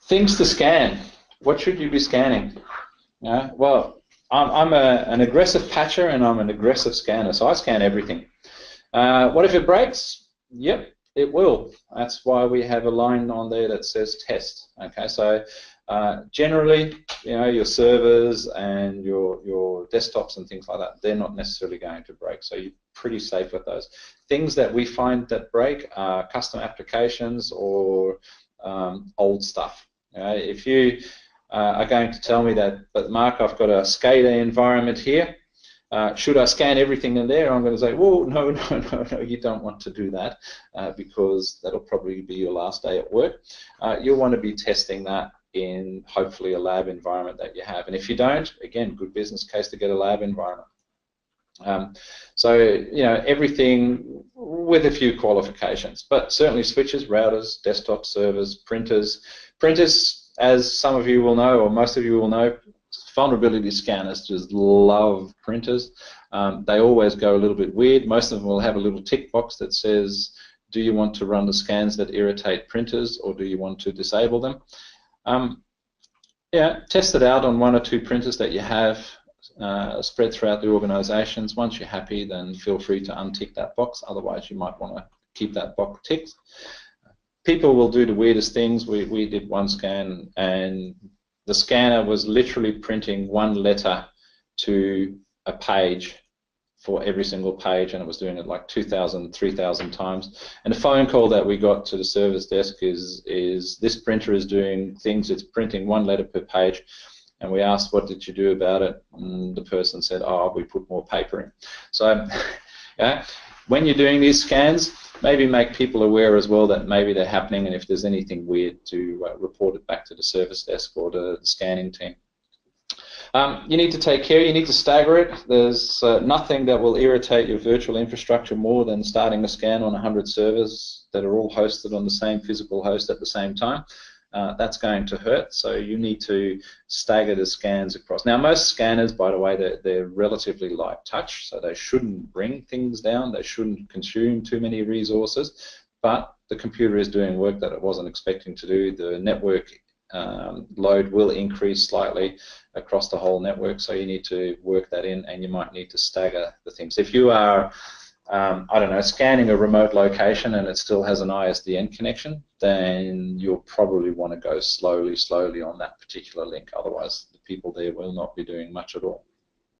Things to scan. What should you be scanning? Well, I'm an aggressive patcher and I'm an aggressive scanner, so I scan everything. What if it breaks? Yep, it will. That's why we have a line on there that says test. Okay, so generally, your servers and your desktops and things like that, they're not necessarily going to break, so you're pretty safe with those. Things that we find that break are custom applications or old stuff. If you are going to tell me that, but Mark, I've got a SCADA environment here, should I scan everything in there? I'm going to say, well, no, you don't want to do that because that'll probably be your last day at work. You'll want to be testing that in hopefully a lab environment that you have. And if you don't, again, good business case to get a lab environment. So, everything with a few qualifications, but certainly switches, routers, desktop servers, printers. Printers, as some of you will know, or most of you will know, vulnerability scanners just love printers. They always go a little bit weird. Most of them will have a little tick box that says, do you want to run the scans that irritate printers, or do you want to disable them? Test it out on 1 or 2 printers that you have spread throughout the organizations. Once you're happy, then feel free to untick that box. Otherwise, you might want to keep that box ticked. People will do the weirdest things. We did one scan, and the scanner was literally printing 1 letter to a page for every single page, and it was doing it like 2,000, 3,000 times. And the phone call that we got to the service desk is this printer is doing things, it's printing 1 letter per page. And we asked, what did you do about it? And the person said, oh, we put more paper in. So when you're doing these scans, maybe make people aware as well that maybe they're happening, and if there's anything weird, to report it back to the service desk or the scanning team. You need to take care, you need to stagger it. There's nothing that will irritate your virtual infrastructure more than starting a scan on 100 servers that are all hosted on the same physical host at the same time. That's going to hurt, so you need to stagger the scans across. Now, most scanners, by the way, they're relatively light touch, so they shouldn't bring things down, they shouldn't consume too many resources, but the computer is doing work that it wasn't expecting to do. The network load will increase slightly across the whole network, so you need to work that in, and you might need to stagger the things. If you are I don't know, scanning a remote location and it still has an ISDN connection, then you'll probably want to go slowly on that particular link. Otherwise, the people there will not be doing much at all.